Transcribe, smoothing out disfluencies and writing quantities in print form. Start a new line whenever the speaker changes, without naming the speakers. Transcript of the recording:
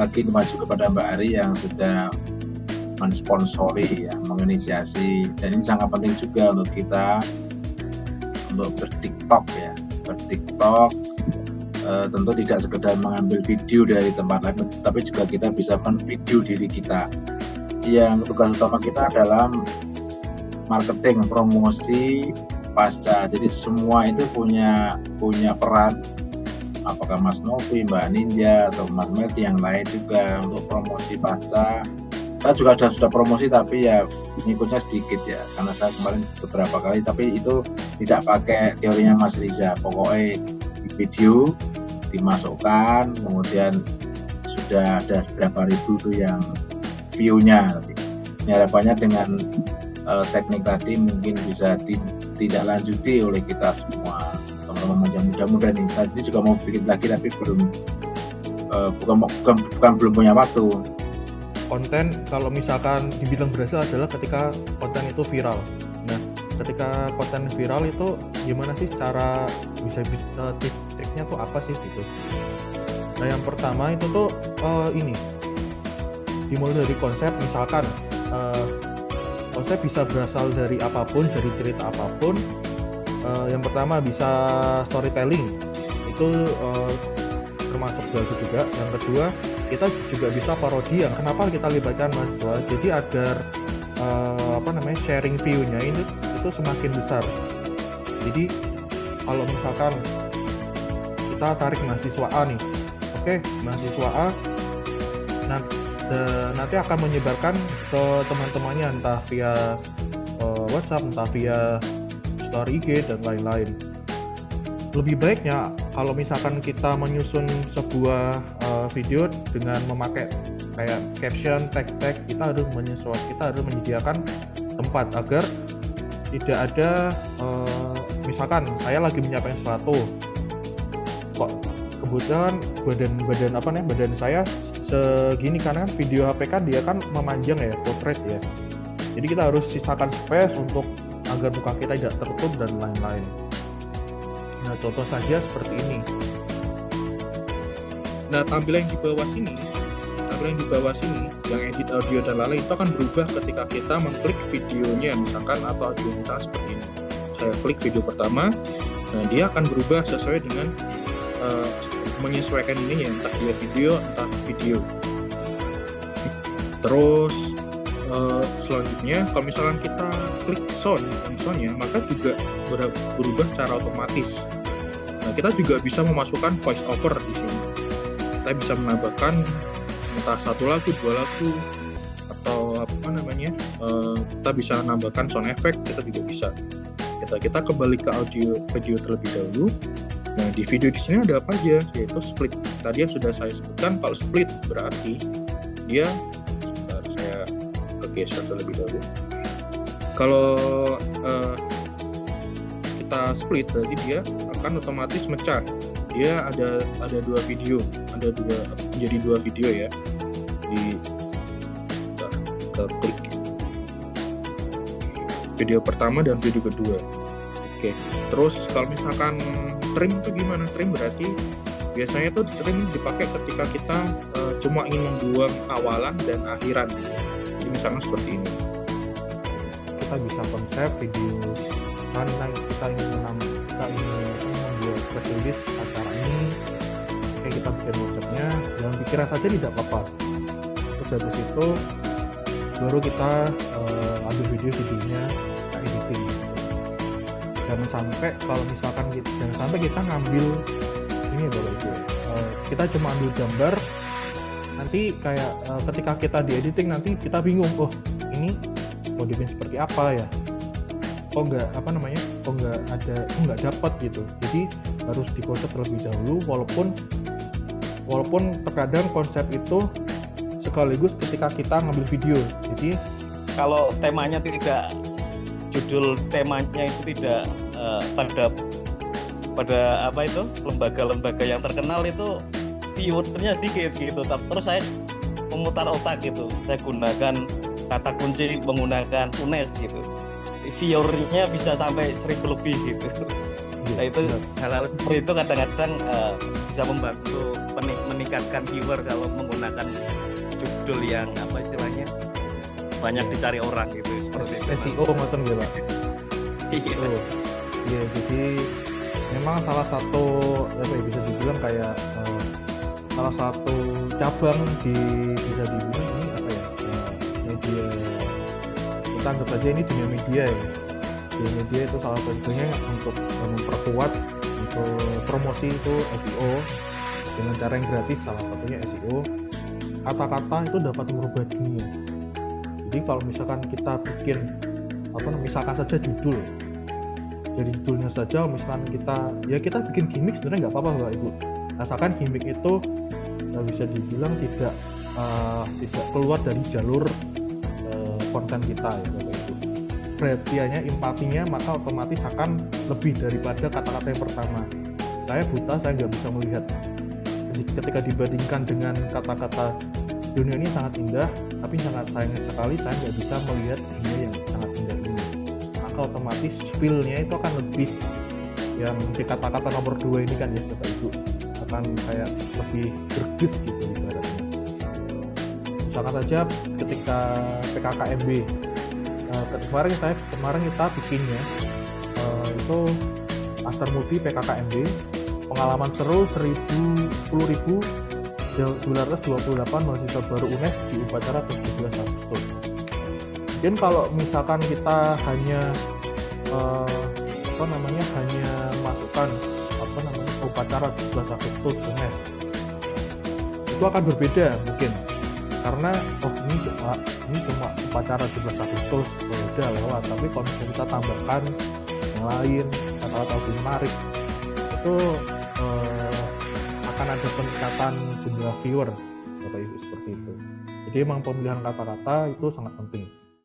lagi maju kepada Mbak Ari yang sudah mensponsori ya, menginisiasi, dan ini sangat penting juga untuk kita untuk berTikTok ya. BerTikTok tentu tidak sekedar mengambil video dari tempat lain, tapi juga kita bisa men-video diri kita. Yang tugas utama kita adalah marketing, promosi pasca. Jadi semua itu punya peran. Apakah Mas Novi, Mbak Ninja, atau Mas Melty yang lain juga untuk promosi pasca. Saya juga sudah promosi, tapi ya ngikutnya sedikit ya, karena saya kemarin beberapa kali, tapi itu tidak pakai teorinya Mas Riza. Pokoknya di video dimasukkan, kemudian sudah ada berapa ribu tuh yang view-nya. Harapannya dengan teknik tadi mungkin bisa tidak lanjuti oleh kita semua teman-teman. Mudah-mudahan nih, saya sendiri juga mau bikin lagi, tapi bukan belum punya waktu.
Konten kalau misalkan dibilang berhasil adalah ketika konten itu viral. Nah, ketika konten viral itu gimana sih cara bisa tips-triknya tuh apa sih gitu? Nah, yang pertama itu tuh ini dimulai dari konsep. Misalkan konsep bisa berasal dari apapun, dari cerita apapun. Yang pertama bisa storytelling, itu termasuk bagus juga. Yang kedua, kita juga bisa parodi. Yang kenapa kita libatkan mahasiswa, jadi agar sharing view-nya itu semakin besar. Jadi kalau misalkan kita tarik mahasiswa A nih, oke, mahasiswa A nanti akan menyebarkan ke teman-temannya, entah via WhatsApp, entah via story IG dan lain-lain. Lebih baiknya kalau misalkan kita menyusun sebuah video dengan memakai kayak caption, tag, kita harus menyediakan tempat agar tidak ada misalkan saya lagi menyampaikan sesuatu, kok kebetulan badan saya segini, karena kan video HP kan dia kan memanjang ya, portrait ya. Jadi kita harus sisakan space untuk agar muka kita tidak tertutup dan lain-lain. Nah, contoh saja seperti ini.
Nah, tampilan di bawah sini yang edit audio dan lain-lain itu akan berubah ketika kita mengklik videonya, misalkan, atau audio misalkan seperti ini. Saya klik video pertama, nah dia akan berubah sesuai dengan menyesuaikan ininya, entah dia video. Terus selanjutnya kalau misalkan kita klik soundnya, maka juga berubah secara otomatis. Nah, kita juga bisa memasukkan voice over di sini. Kita bisa menambahkan entah 1 lagu, 2 lagu, atau kita bisa menambahkan sound effect, kita juga bisa. Kita kembali ke video terlebih dahulu. Nah, di video di sini ada apa aja, yaitu split. Tadi yang sudah saya sebutkan, kalau split berarti dia, saya geser terlebih dahulu. Kalau kita split berarti dia akan otomatis mecah. Dia ada 2 video, menjadi 2 video ya. Kita klik video pertama dan video kedua. Oke. Terus kalau misalkan trim itu gimana? Trim berarti biasanya tuh trim dipakai ketika kita cuma ingin membuang awalan dan akhiran. Jadi misalnya seperti ini.
Kita bisa konsep video karena kita ingin membuat press release acara ini. Oke, kita bikin konsepnya, jangan pikiran saja tidak apa-apa. Terus habis itu baru kita ambil videonya, kita editing. Jangan sampai kita ngambil ini kita cuma ambil gambar, nanti kayak ketika kita di editing nanti kita bingung, ini mau dibikin seperti apa ya, nggak dapat gitu. Jadi harus dikonsep terlebih dahulu, walaupun terkadang konsep itu sekaligus ketika kita ngambil video. Jadi
kalau temanya tidak, judul temanya itu tidak pada lembaga-lembaga yang terkenal itu viewernya dikit gitu. Terus saya memutar otak gitu, saya gunakan kata kunci menggunakan UNES gitu, viewernya bisa sampai 1000 lebih gitu. Nah itu hal-hal seperti itu kadang-kadang bisa membantu meningkatkan viewer kalau menggunakan judul yang apa istilahnya banyak dicari orang gitu seperti itu.
SEO ngoten nggih Pak.
Iya.
Iya, jadi memang salah satu apa ya, bisa dibilang kayak salah satu cabang bisa dibilang ini apa ya, media, kita anggap saja ini dunia media ya. Dunia media itu salah satunya untuk memperkuat untuk promosi itu SEO dengan cara yang gratis, salah satunya SEO. Kata-kata itu dapat merubah dunia. Jadi kalau misalkan kita bikin misalkan saja judul, dari judulnya saja misalkan kita bikin gimmick sebenarnya nggak apa-apa Bapak Ibu, asalkan gimmick itu bisa dibilang tidak keluar dari jalur konten kita ya Bapak Ibu. Perhatiannya, empatinya maka otomatis akan lebih daripada kata-kata yang pertama. Saya buta, saya nggak bisa melihat. Jadi ketika dibandingkan dengan kata-kata dunia ini sangat indah, tapi sangat sayang sekali saya nggak bisa melihat dunia yang sangat indah ini, maka otomatis feel-nya itu akan lebih, yang di kata-kata nomor 2 ini kan ya Bapak Ibu, akan kayak lebih gerges gitu ibaratnya. Misalkan saja ketika PKKMB kemarin kita bikinnya itu after movie PKKMB, pengalaman seru 10.928 mahasiswa baru UNES di upacara 17 Agustus. Mungkin kalau misalkan kita hanya hanya masukkan upacara 17 Agustus UNES, itu akan berbeda mungkin, karena ini cuma upacara 17 Agustus udah lewat. Tapi kalau misalnya kita tambahkan yang lain, kata-kata lebih menarik, itu akan ada peningkatan jumlah viewer Bapak Ibu, seperti itu. Jadi emang pemilihan kata-kata itu sangat penting.